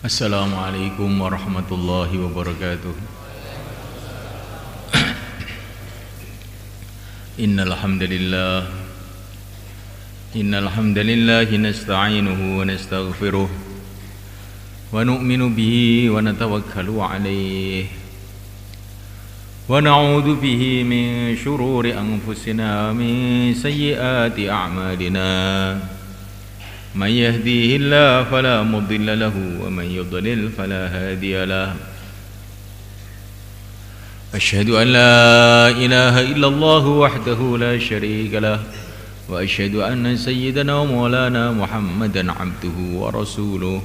Assalamualaikum warahmatullahi wabarakatuh. Innal hamdalillah nasta'inuhu wa nastaghfiruh wa nu'minu bihi wa natawakkalu alayhi wa na'udzu bihi min shururi anfusina wa min sayyiati a'malina. من يهديه الله فلا مضل له ومن يضلل فلا هادي له أشهد أن لا إله إلا الله وحده لا شريك له وأشهد أن سيدنا ومولانا محمدا عبده ورسوله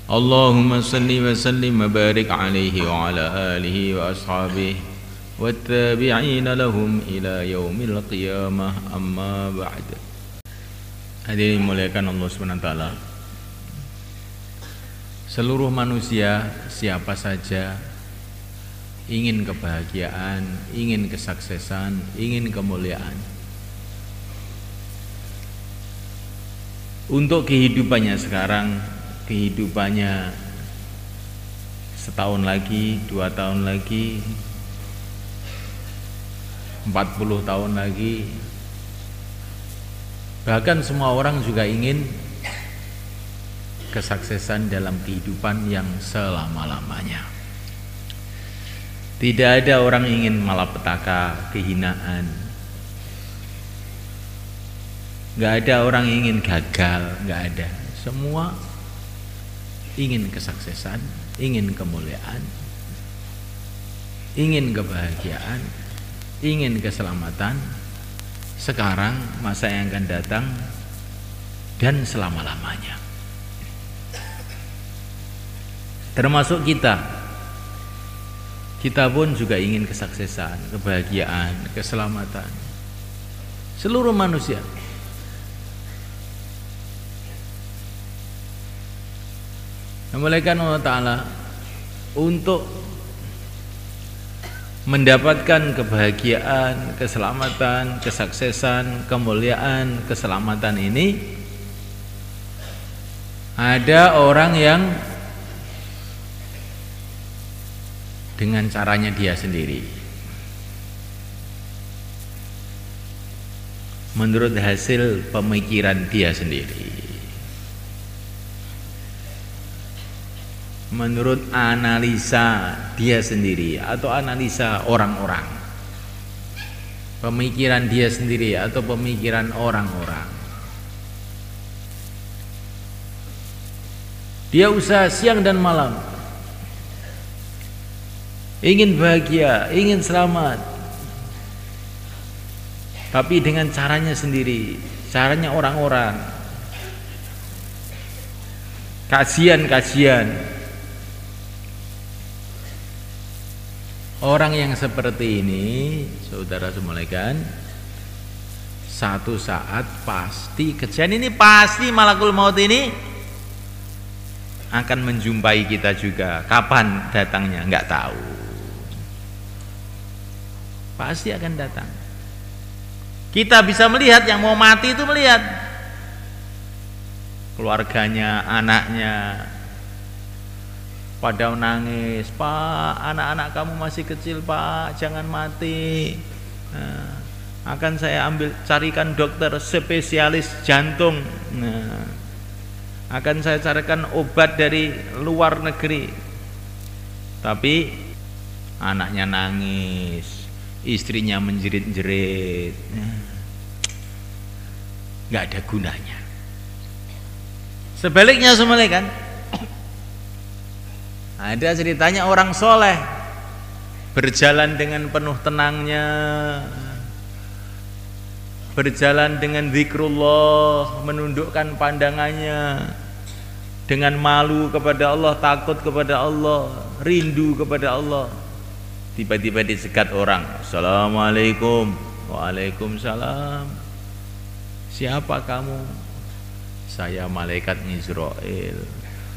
اللهم صل وسلم وبارك عليه وعلى آله وأصحابه والتابعين لهم إلى يوم القيامة أما بعد. Hadirin dimuliakan Allah SWT. Seluruh manusia siapa saja ingin kebahagiaan, ingin kesuksesan, ingin kemuliaan. Untuk kehidupannya sekarang, kehidupannya setahun lagi, 2 tahun lagi, 40 tahun lagi, bahkan semua orang juga ingin kesuksesan dalam kehidupan yang selama-lamanya. Tidak ada orang ingin malapetaka, kehinaan. Gak ada orang ingin gagal, gak ada. Semua ingin kesuksesan, ingin kemuliaan, ingin kebahagiaan, ingin keselamatan. Sekarang, masa yang akan datang, dan selama-lamanya. Termasuk kita. Kita pun juga ingin kesuksesan, kebahagiaan, keselamatan. Seluruh manusia. Memuliakan Allah Ta'ala untuk mendapatkan kebahagiaan, keselamatan, kesuksesan, kemuliaan, keselamatan ini, ada orang yang dengan caranya dia sendiri, menurut hasil pemikiran dia sendiri, menurut analisa dia sendiri atau analisa orang-orang, pemikiran dia sendiri atau pemikiran orang-orang. Dia usaha siang dan malam, ingin bahagia, ingin selamat, tapi dengan caranya sendiri, caranya orang-orang, kajian-kajian. Orang yang seperti ini, saudara semulaikan, satu saat pasti kejadian ini, pasti malakul maut ini akan menjumpai kita juga. Kapan datangnya nggak tahu, pasti akan datang. Kita bisa melihat, yang mau mati itu melihat keluarganya, anaknya pada nangis, "Pak, anak-anak kamu masih kecil, Pak, jangan mati. Nah, akan saya carikan dokter spesialis jantung. Nah, akan saya carikan obat dari luar negeri." Tapi anaknya nangis, istrinya menjerit-jerit, nggak ada gunanya. Sebaliknya semuanya kan, ada ceritanya orang soleh berjalan dengan penuh tenangnya, berjalan dengan zikrullah, menundukkan pandangannya, dengan malu kepada Allah, takut kepada Allah, rindu kepada Allah. Tiba-tiba disekat orang, "Assalamualaikum." "Waalaikumsalam." "Siapa kamu?" "Saya malaikat Israil."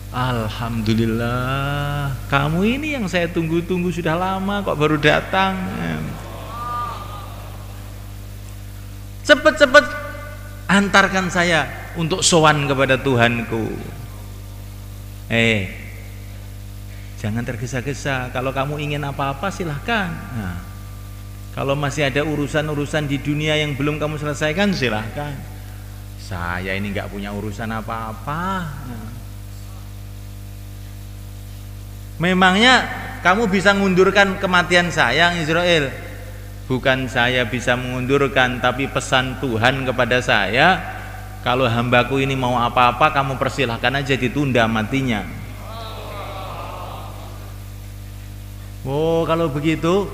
"Alhamdulillah, kamu ini yang saya tunggu-tunggu sudah lama, kok baru datang." "Cepat-cepat antarkan saya untuk sowan kepada Tuhanku." Jangan tergesa-gesa. Kalau kamu ingin apa-apa silahkan. Nah, kalau masih ada urusan-urusan di dunia yang belum kamu selesaikan silahkan. Saya ini nggak punya urusan apa-apa. Nah, memangnya kamu bisa mengundurkan kematian saya, Israel? Bukan saya bisa mengundurkan, tapi pesan Tuhan kepada saya, kalau hambaku ini mau apa-apa, kamu persilahkan aja, ditunda matinya. Oh, kalau begitu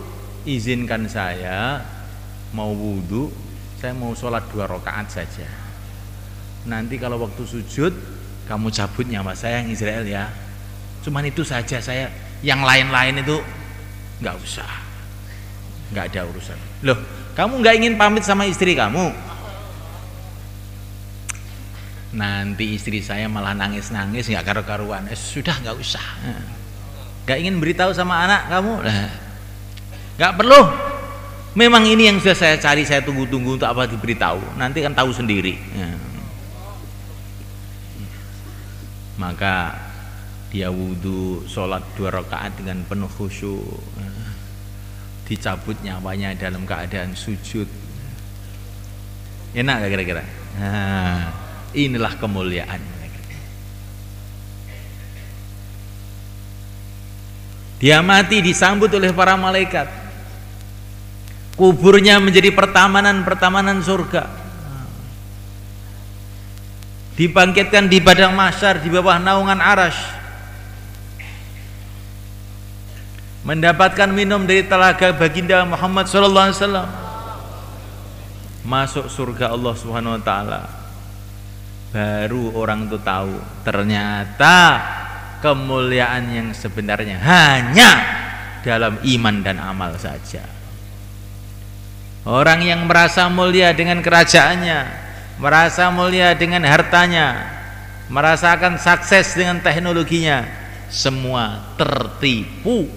izinkan saya mau wudhu, saya mau sholat 2 rakaat saja. Nanti kalau waktu sujud kamu cabut nyawa saya, yang Israel ya. Cuman itu saja, saya yang lain-lain itu nggak usah, nggak ada urusan. Loh, kamu nggak ingin pamit sama istri kamu? Nanti istri saya malah nangis-nangis nggak karu-karuan. Sudah, nggak usah. Nggak ingin beritahu sama anak kamu? Nah, nggak perlu. Memang ini yang sudah saya cari, saya tunggu-tunggu untuk apa diberitahu. Nanti kan tahu sendiri. Maka dia wudhu, sholat 2 rakaat dengan penuh khusyuk, dicabut nyawanya dalam keadaan sujud. Enak gak kira-kira? Nah, inilah kemuliaan. Dia mati disambut oleh para malaikat, kuburnya menjadi pertamanan surga, dibangkitkan di padang mahsyar di bawah naungan arasy, mendapatkan minum dari telaga baginda Muhammad SAW, masuk surga Allah Subhanahu wa taala. Baru orang itu tahu ternyata kemuliaan yang sebenarnya hanya dalam iman dan amal saja. Orang yang merasa mulia dengan kerajaannya, merasa mulia dengan hartanya, merasakan sukses dengan teknologinya, semua tertipu.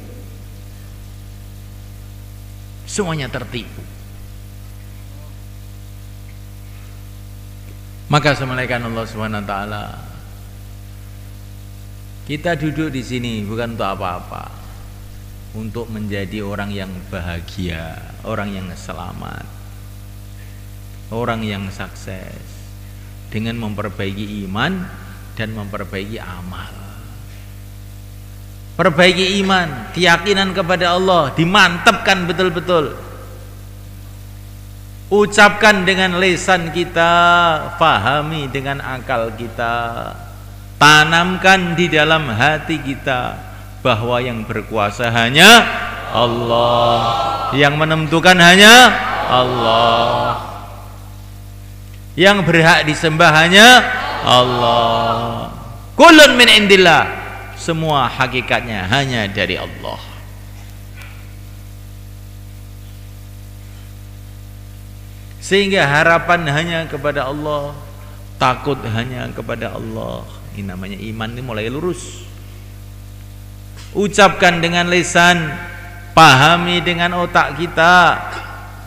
Semuanya tertipu. Maka semalakan Allah Subhanahu wa taala, kita duduk di sini bukan untuk apa-apa, untuk menjadi orang yang bahagia, orang yang selamat, orang yang sukses dengan memperbaiki iman dan memperbaiki amal. Perbaiki iman, keyakinan kepada Allah dimantapkan betul-betul. Ucapkan dengan lisan kita, fahami dengan akal kita, tanamkan di dalam hati kita bahwa yang berkuasa hanya Allah, yang menentukan hanya Allah, yang berhak disembah hanya Allah. Kullun min indillah, semua hakikatnya hanya dari Allah. Sehingga harapan hanya kepada Allah, takut hanya kepada Allah. Ini namanya iman, ini mulai lurus. Ucapkan dengan lisan, pahami dengan otak kita,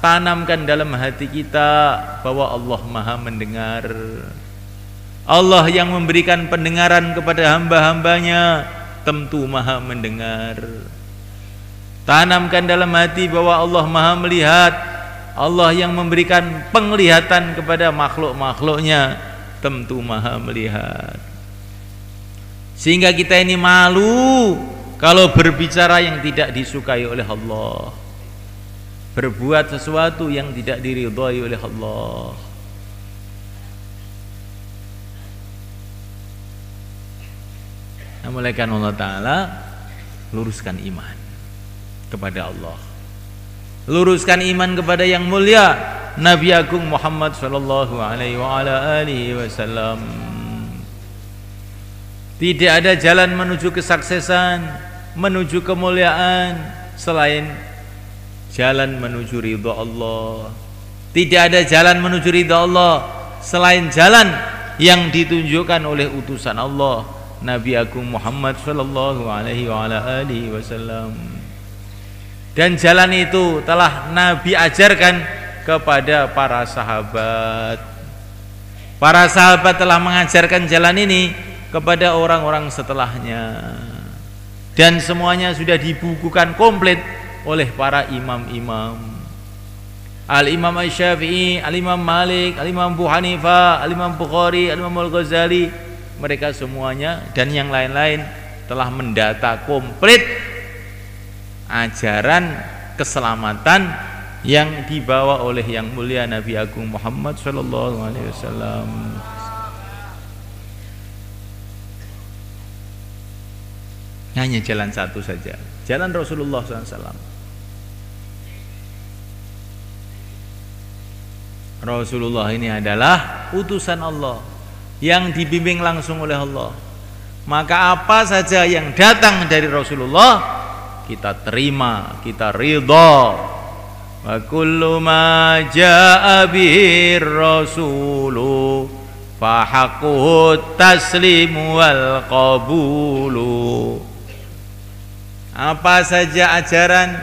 tanamkan dalam hati kita bahwa Allah Maha mendengar. Allah yang memberikan pendengaran kepada hamba-hambanya tentu Maha mendengar. Tanamkan dalam hati bahwa Allah Maha melihat. Allah yang memberikan penglihatan kepada makhluk-makhluknya tentu Maha melihat. Sehingga kita ini malu kalau berbicara yang tidak disukai oleh Allah, berbuat sesuatu yang tidak diridhai oleh Allah. Namun oleh Allah Ta'ala, luruskan iman kepada Allah, luruskan iman kepada yang mulia Nabi Agung Muhammad sallallahu alaihi wasallam. Tidak ada jalan menuju kesuksesan, menuju kemuliaan selain jalan menuju ridha Allah. Tidak ada jalan menuju ridha Allah selain jalan yang ditunjukkan oleh utusan Allah Nabi Agung Muhammad sallallahu alaihi wasallam. Dan jalan itu telah Nabi ajarkan kepada para sahabat. Para sahabat telah mengajarkan jalan ini kepada orang-orang setelahnya. dan semuanya sudah dibukukan komplit oleh para imam-imam. Al-Imam Asy-Syafi'i, Al-Imam Malik, Al-Imam Abu Hanifah, Al-Imam Bukhari, Al-Imam Al-Ghazali, mereka semuanya dan yang lain-lain telah mendata komplit ajaran keselamatan yang dibawa oleh yang mulia Nabi Agung Muhammad sallallahu alaihi wasallam. Hanya jalan satu saja, jalan Rasulullah SAW. Rasulullah ini adalah utusan Allah yang dibimbing langsung oleh Allah. Maka apa saja yang datang dari Rasulullah kita terima, kita ridha. Wa kullu ma jaa bihi rasulu fa haqquhu taslimu wal qabulu. Apa saja ajaran,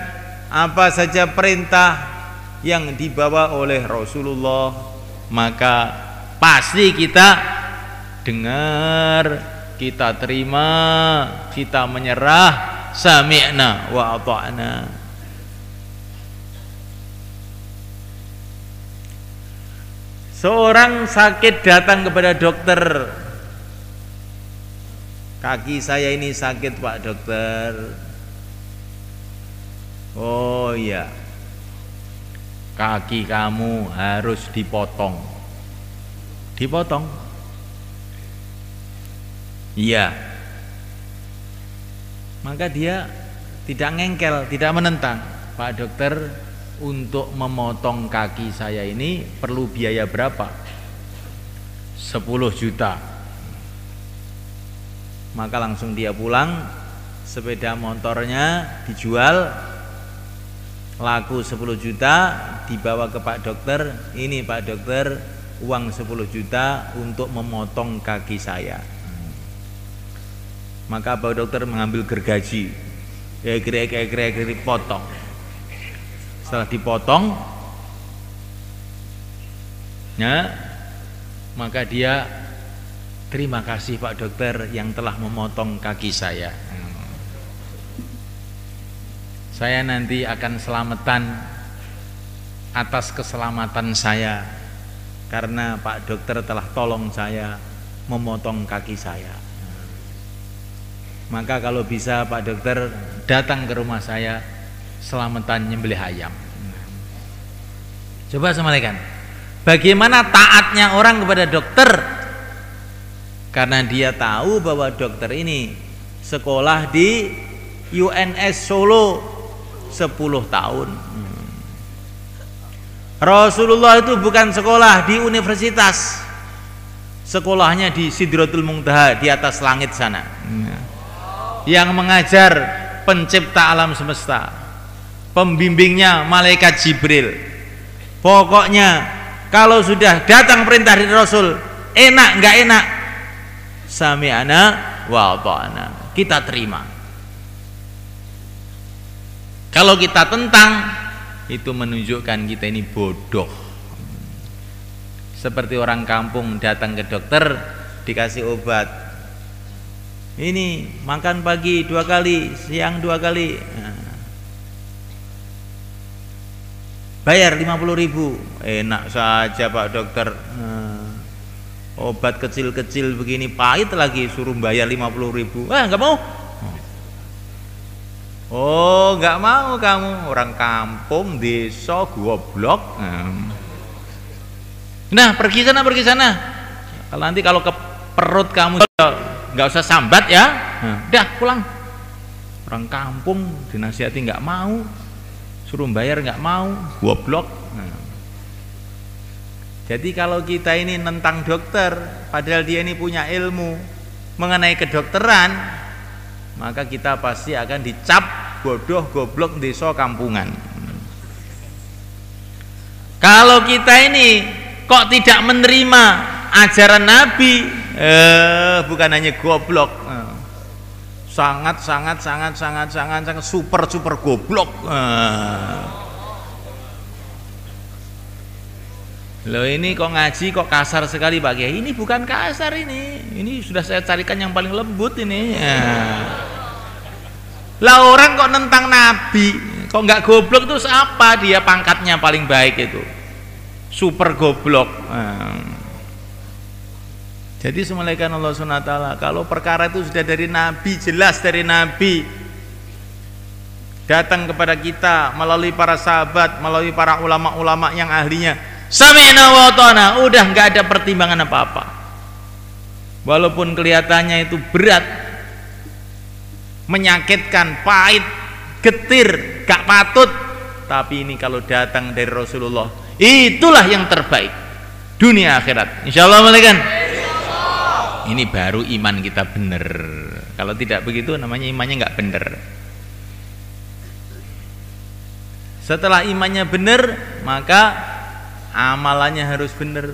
apa saja perintah yang dibawa oleh Rasulullah, maka pasti kita dengar, kita terima, kita menyerah, sami'na wa ata'na. Seorang sakit datang kepada dokter, kaki saya ini sakit Pak dokter. Oh iya, kaki kamu harus dipotong. Dipotong? Iya. Maka dia tidak ngengkel, tidak menentang. Pak dokter, untuk memotong kaki saya ini perlu biaya berapa? 10 juta. Maka langsung dia pulang, sepeda motornya dijual, laku 10 juta, dibawa ke Pak dokter. Ini Pak dokter, uang 10 juta untuk memotong kaki saya. Maka Pak dokter mengambil gergaji, potong. Setelah dipotong, ya, maka dia terima kasih Pak dokter yang telah memotong kaki saya. Saya nanti akan selamatan atas keselamatan saya karena Pak dokter telah tolong saya memotong kaki saya. Maka kalau bisa Pak dokter datang ke rumah saya, selamatan nyembelih ayam. Coba sampaikan, bagaimana taatnya orang kepada dokter, karena dia tahu bahwa dokter ini sekolah di UNS Solo 10 tahun. Rasulullah itu bukan sekolah di universitas, sekolahnya di Sidratul Muntaha, di atas langit sana, yang mengajar pencipta alam semesta, pembimbingnya malaikat Jibril. Pokoknya kalau sudah datang perintah dari Rasul, enak nggak enak, sami'ana wa ata'na, kita terima. Kalau kita tentang, itu menunjukkan kita ini bodoh. Seperti orang kampung datang ke dokter, dikasih obat, ini makan pagi 2 kali, siang 2 kali, bayar 50.000. Enak saja Pak dokter, obat kecil-kecil begini pahit lagi suruh bayar 50.000. Enggak mau. Oh, nggak mau kamu, orang kampung, desa, goblok. Nah, pergi sana. Kalau nanti kalau ke perut kamu nggak usah sambat ya. Udah pulang. Orang kampung dinasihati nggak mau, suruh bayar nggak mau, goblok. Jadi kalau kita ini nentang dokter, padahal dia ini punya ilmu mengenai kedokteran, maka kita pasti akan dicap bodoh, goblok, desa, kampungan. Kalau kita ini kok tidak menerima ajaran Nabi, bukan hanya goblok, sangat super goblok. Loh, ini kok ngaji kok kasar sekali Pak Kiai? Ini bukan kasar ini sudah saya carikan yang paling lembut ini. Lah orang kok nentang Nabi, kok nggak goblok tuh apa dia pangkatnya paling baik itu? Super goblok. Jadi semulaikan Allah SWT, kalau perkara itu sudah dari Nabi, jelas dari Nabi, datang kepada kita melalui para sahabat, melalui para ulama-ulama yang ahlinya, sami'na wa ata'na, udah nggak ada pertimbangan apa-apa. Walaupun kelihatannya itu berat, menyakitkan, pahit, getir, gak patut, tapi ini kalau datang dari Rasulullah, itulah yang terbaik dunia akhirat. Insyaallah malaikat. Ini baru iman kita benar. Kalau tidak begitu namanya imannya nggak benar. Setelah imannya benar, maka amalannya harus benar.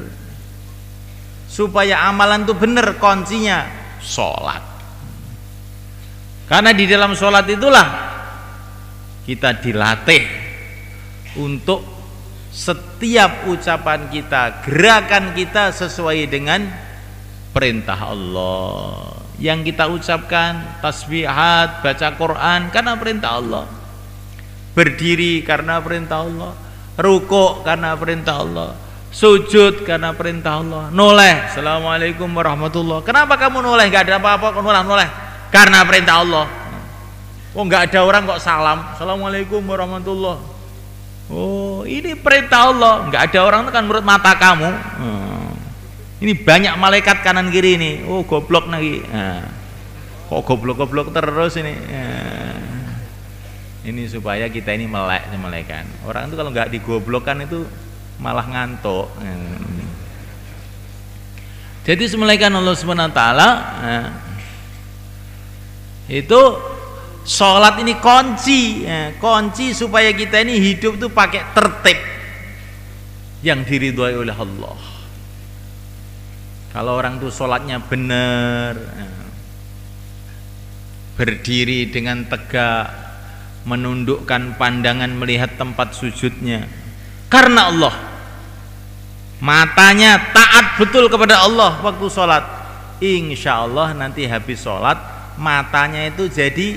Supaya amalan itu benar, kuncinya sholat. Karena di dalam sholat itulah kita dilatih untuk setiap ucapan kita, gerakan kita sesuai dengan perintah Allah. Yang kita ucapkan tasbihat, baca Quran karena perintah Allah, berdiri karena perintah Allah, rukuk karena perintah Allah, sujud karena perintah Allah, noleh assalamualaikum warahmatullah. Kenapa kamu noleh? Gak ada apa-apa kok noleh? Karena perintah Allah. Oh nggak ada orang kok salam assalamualaikum warahmatullah. Oh ini perintah Allah. Nggak ada orang itu kan menurut mata kamu. Ini banyak malaikat kanan kiri ini. Oh goblok lagi. Kok goblok terus ini. Ini supaya kita ini melek malaikat. Orang itu kalau nggak digoblokkan itu malah ngantuk. Jadi semulaikan Allah SWT itu sholat ini kunci supaya kita ini hidup tuh pakai tertib yang diridhoi oleh Allah. Kalau orang tuh sholatnya benar, berdiri dengan tegak, menundukkan pandangan melihat tempat sujudnya karena Allah, matanya taat betul kepada Allah waktu sholat, insya Allah nanti habis sholat matanya itu jadi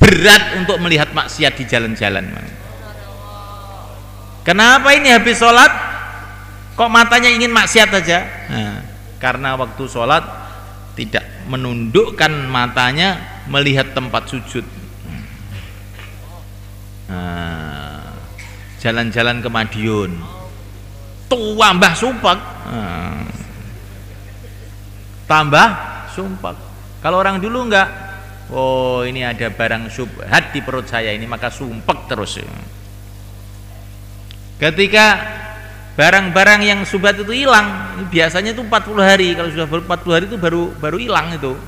berat untuk melihat maksiat di jalan-jalan. Kenapa ini habis sholat kok matanya ingin maksiat aja? Karena waktu sholat tidak menundukkan matanya melihat tempat sujud. Jalan-jalan ke Madiun tua mbah sumpek, tambah sumpek. Kalau orang dulu enggak, oh ini ada barang syubhat di perut saya ini maka sumpek terus. Ketika barang-barang yang syubhat itu hilang, biasanya itu 40 hari. Kalau sudah 40 hari itu baru hilang itu.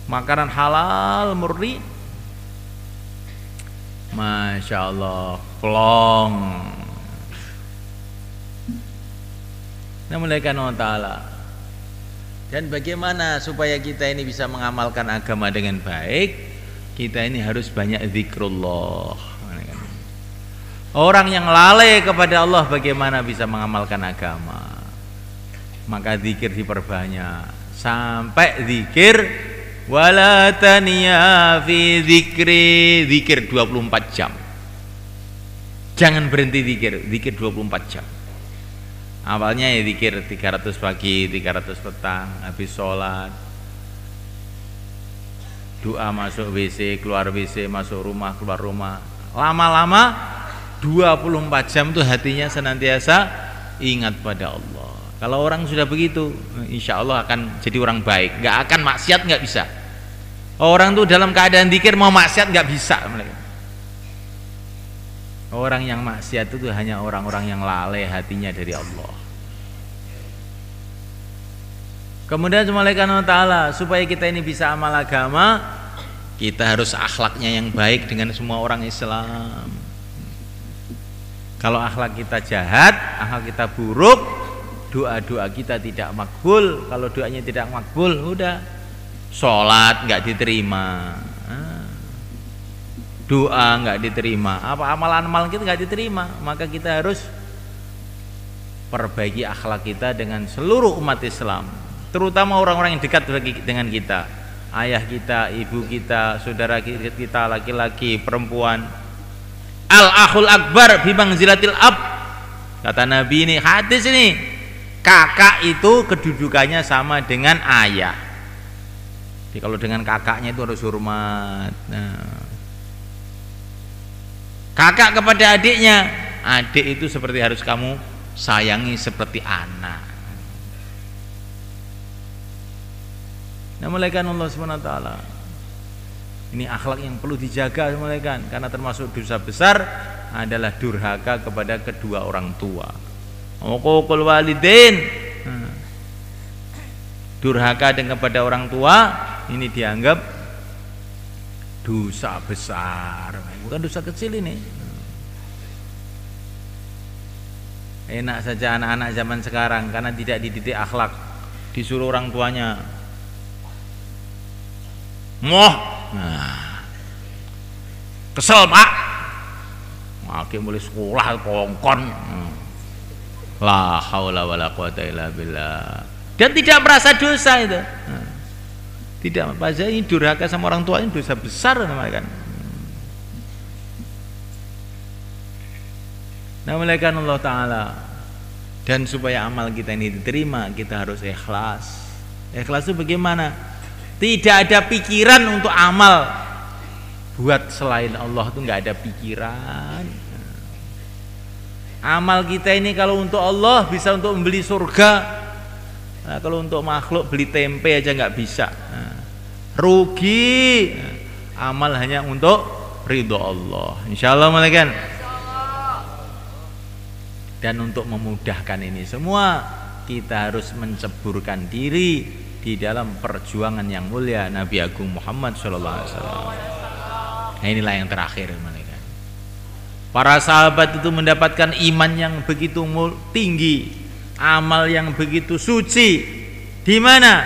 Makanan halal murni, masya Allah, plong. Namanya Allah Ta'ala. Dan bagaimana supaya kita ini bisa mengamalkan agama dengan baik? Kita ini harus banyak zikrullah. Orang yang lalai kepada Allah bagaimana bisa mengamalkan agama? Maka zikir diperbanyak sampai zikir wala taniya fi zikri, zikir 24 jam. Jangan berhenti zikir 24 jam. Awalnya ya zikir 300 pagi, 300 petang, habis sholat, doa masuk WC, keluar WC, masuk rumah, keluar rumah. Lama-lama 24 jam tuh hatinya senantiasa ingat pada Allah. Kalau orang sudah begitu, insya Allah akan jadi orang baik. Gak akan maksiat, gak bisa. Orang tuh dalam keadaan zikir mau maksiat gak bisa. Orang yang maksiat itu hanya orang-orang yang lalai hatinya dari Allah. Kemudian malaikat Allah Ta'ala, supaya kita ini bisa amal agama, kita harus akhlaknya yang baik dengan semua orang Islam. Kalau akhlak kita jahat, akhlak kita buruk, doa-doa kita tidak makbul. Kalau doanya tidak makbul, udah sholat nggak diterima, doa nggak diterima, apa amalan-amalan kita nggak diterima. Maka kita harus perbaiki akhlak kita dengan seluruh umat Islam, terutama orang-orang yang dekat dengan kita. ayah kita, ibu kita, saudara kita laki-laki, perempuan. Al-akhul akbar bi manzilatil ab. Kata Nabi ini, hadis ini, kakak itu kedudukannya sama dengan ayah. Jadi kalau dengan kakaknya itu harus hormat. Nah, kakak kepada adiknya, adik itu seperti harus kamu sayangi seperti anak. Nah, mulaikan Allah SWT. Ini akhlak yang perlu dijaga, mulaikan, karena termasuk dosa besar adalah durhaka kepada kedua orang tua. Uququl walidain. Durhaka dengan kepada orang tua ini dianggap dosa besar, bukan dosa kecil ini. Enak saja anak-anak zaman sekarang karena tidak dididik akhlak, disuruh orang tuanya moh, nah, kesel pak, makin mulai sekolah kongkon, la haula wala quwata illa billah, dan tidak merasa dosa itu. Tidak, Pak Zai, ini durhaka sama orang tua ini dosa besar namanya kan. Nah, melainkan Allah Ta'ala. Dan supaya amal kita ini diterima, kita harus ikhlas. Ikhlas itu bagaimana? Tidak ada pikiran untuk amal buat selain Allah, itu nggak ada pikiran. Amal kita ini kalau untuk Allah bisa untuk membeli surga. Nah, kalau untuk makhluk beli tempe aja nggak bisa. Nah, rugi. Amal hanya untuk ridho Allah. Insyaallah malaikat. Dan untuk memudahkan ini semua, kita harus menceburkan diri di dalam perjuangan yang mulia Nabi Agung Muhammad SAW. Nah, inilah yang terakhir malaikat. Para sahabat itu mendapatkan iman yang begitu tinggi, amal yang begitu suci. Di mana?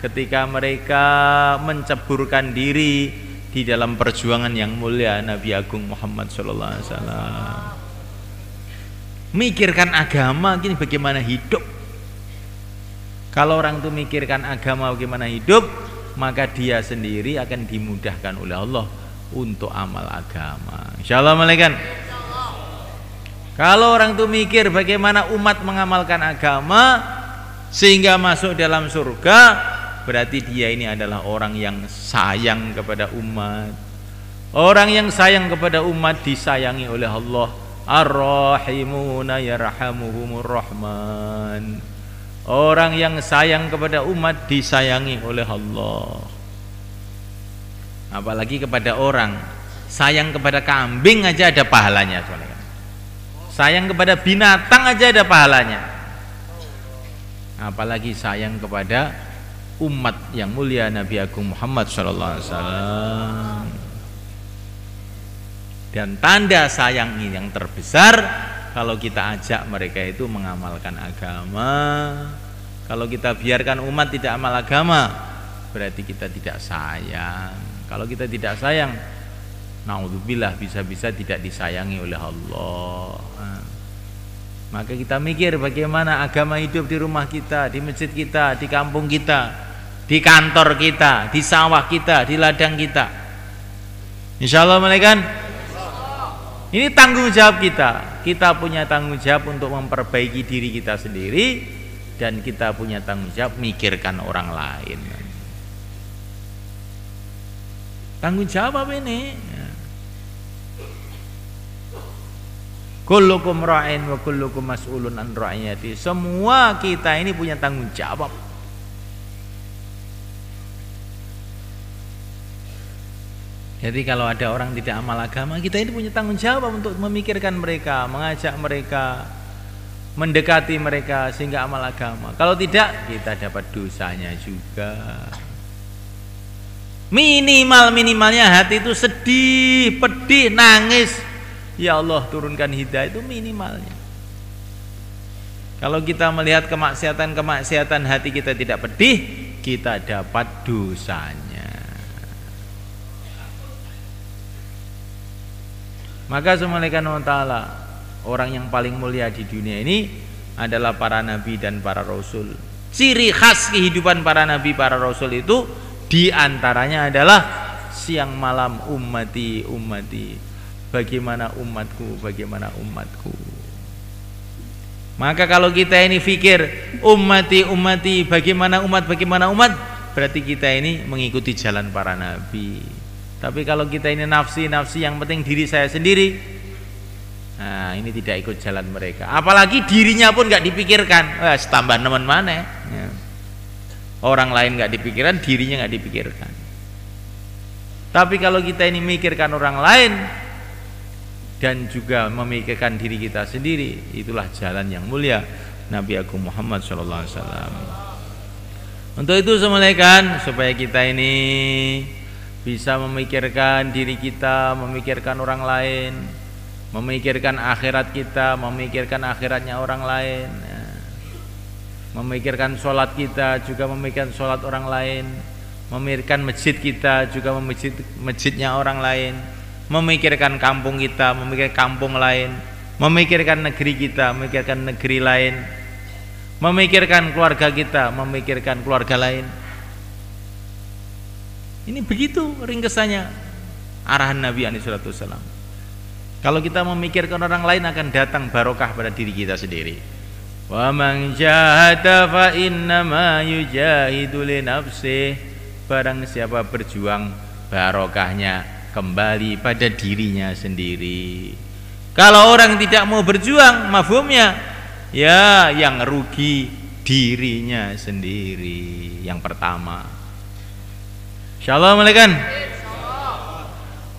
Ketika mereka menceburkan diri di dalam perjuangan yang mulia Nabi Agung Muhammad SAW. Mikirkan agama, gini bagaimana hidup. Kalau orang itu mikirkan agama bagaimana hidup, maka dia sendiri akan dimudahkan oleh Allah untuk amal agama. Insyaallah malaikat. Kalau orang itu mikir bagaimana umat mengamalkan agama sehingga masuk dalam surga, berarti dia ini adalah orang yang sayang kepada umat. Orang yang sayang kepada umat disayangi oleh Allah. Ar-Rahimuna yarhamuhumur Rahman. Orang yang sayang kepada umat disayangi oleh Allah. Apalagi kepada orang, sayang kepada kambing aja ada pahalanya. Sayang kepada binatang aja ada pahalanya. Apalagi sayang kepada umat yang mulia Nabi Agung Muhammad SAW. Dan tanda sayang ini yang terbesar, kalau kita ajak mereka itu mengamalkan agama. Kalau kita biarkan umat tidak amal agama, berarti kita tidak sayang. Kalau kita tidak sayang, naudzubillah, bisa-bisa tidak disayangi oleh Allah. Maka kita mikir bagaimana agama hidup di rumah kita, di masjid kita, di kampung kita, di kantor kita, di sawah kita, di ladang kita. Insyaallah malaikat. Ini tanggung jawab kita. Kita punya tanggung jawab untuk memperbaiki diri kita sendiri, dan kita punya tanggung jawab mikirkan orang lain. Tanggung jawab apa ini? Kullukum ra'in wa kullukum mas'ulun an ra'iyati. Semua kita ini punya tanggung jawab. Jadi kalau ada orang tidak amal agama, kita ini punya tanggung jawab untuk memikirkan mereka, mengajak mereka, mendekati mereka sehingga amal agama. Kalau tidak, kita dapat dosanya juga. Minimalnya hati itu sedih, pedih, nangis. Ya Allah, turunkan hidayah, itu minimalnya. Kalau kita melihat kemaksiatan hati kita tidak pedih, kita dapat dosanya. Maka semalakan Allah Ta'ala, orang yang paling mulia di dunia ini adalah para nabi dan para rasul. Ciri khas kehidupan para nabi, para rasul itu Di antaranya adalah siang malam ummati ummati. Bagaimana umatku, bagaimana umatku. Maka kalau kita ini fikir ummati ummati, bagaimana umat, bagaimana umat, berarti kita ini mengikuti jalan para nabi. Tapi kalau kita ini nafsi-nafsi, yang penting diri saya sendiri, nah ini tidak ikut jalan mereka. Apalagi dirinya pun nggak dipikirkan, wah tambah nemen mana ya. Orang lain nggak dipikirkan, dirinya nggak dipikirkan. Tapi kalau kita ini mikirkan orang lain dan juga memikirkan diri kita sendiri, itulah jalan yang mulia Nabi Agung Muhammad SAW. Untuk itu semulaikan, supaya kita ini bisa memikirkan diri kita, memikirkan orang lain, memikirkan akhirat kita, memikirkan akhiratnya orang lain, memikirkan sholat kita, juga memikirkan sholat orang lain, memikirkan masjid kita, juga masjidnya orang lain, memikirkan kampung kita, memikirkan kampung lain, memikirkan negeri kita, memikirkan negeri lain, memikirkan keluarga kita, memikirkan keluarga lain. Ini begitu ringkesannya arahan Nabi SAW. Kalau kita memikirkan orang lain, akan datang barokah pada diri kita sendiri. Wa man jahada fa innama yujahidu li nafsih. Barang siapa berjuang, barokahnya kembali pada dirinya sendiri. Kalau orang tidak mau berjuang, mafhumnya ya yang rugi dirinya sendiri yang pertama. Insyaallah malaikan.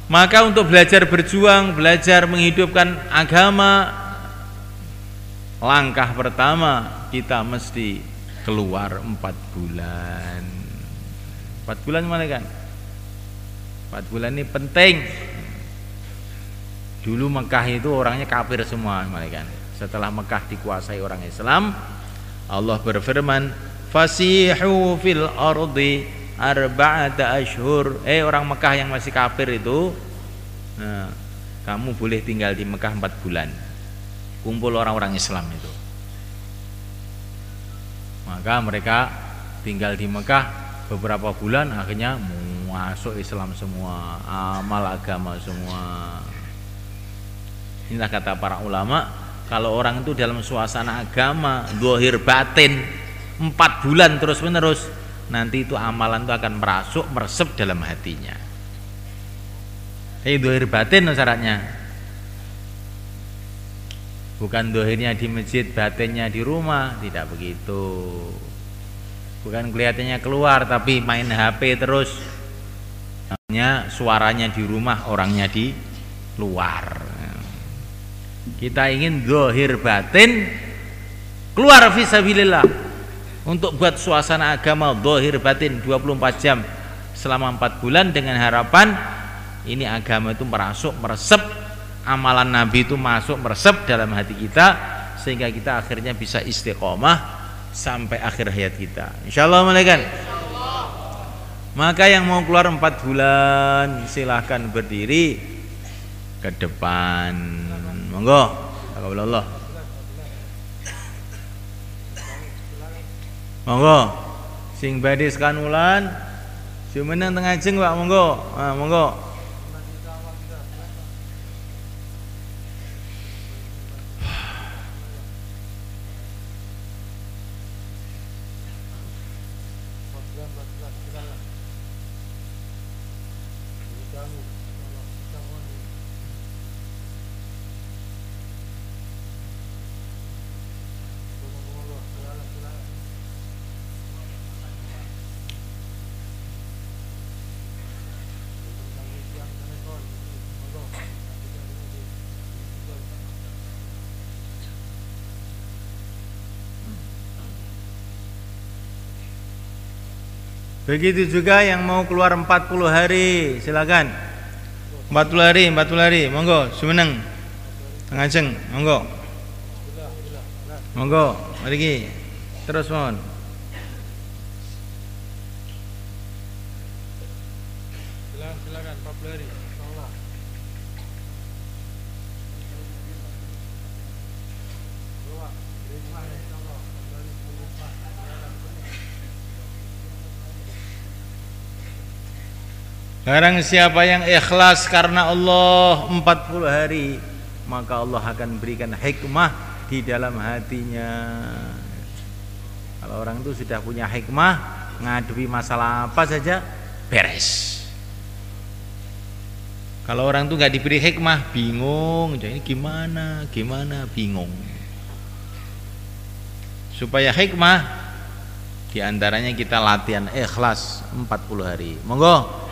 Maka untuk belajar berjuang, belajar menghidupkan agama, langkah pertama kita mesti keluar 4 bulan. 4 bulan malaikan. 4 bulan ini penting. Dulu Mekah itu orangnya kafir semua malaikan. Setelah Mekah dikuasai orang Islam, Allah berfirman, "Fasihu fil ardi arba'ata ashhur." Orang Mekah yang masih kafir itu, nah, kamu boleh tinggal di Mekah 4 bulan. Kumpul orang-orang Islam itu. Maka mereka tinggal di Mekah beberapa bulan, akhirnya masuk Islam semua, amal agama semua. Inilah kata para ulama, kalau orang itu dalam suasana agama, zahir batin 4 bulan terus menerus, nanti itu amalan itu akan meresep dalam hatinya. Zahir batin syaratnya, bukan zahirnya di masjid, batinnya di rumah, tidak begitu. Bukan kelihatannya keluar tapi main HP terus, namanya suaranya di rumah, orangnya di luar. Kita ingin zahir batin keluar fisabilillah, untuk buat suasana agama zahir batin 24 jam selama 4 bulan, dengan harapan ini agama itu meresep, amalan Nabi itu masuk meresep dalam hati kita, sehingga kita akhirnya bisa istiqomah sampai akhir hayat kita. Insyaallah malaikat. Maka yang mau keluar 4 bulan silahkan berdiri ke depan. Monggo. Alhamdulillah. Monggo. Sing badhe sekanulan, jumeneng tengah jeng Pak, monggo. Monggo. Begitu juga yang mau keluar 40 hari, silakan. 40 hari, monggo, sumeneng. Ngajeng, monggo. Monggo, mriki. Terus mohon. Silakan 40 hari. Insyaallah. Barang siapa yang ikhlas karena Allah 40 hari, maka Allah akan berikan hikmah di dalam hatinya. Kalau orang itu sudah punya hikmah, ngadepi masalah apa saja beres. Kalau orang itu nggak diberi hikmah, bingung, jadi gimana bingung. Supaya hikmah, diantaranya kita latihan ikhlas 40 hari. Monggo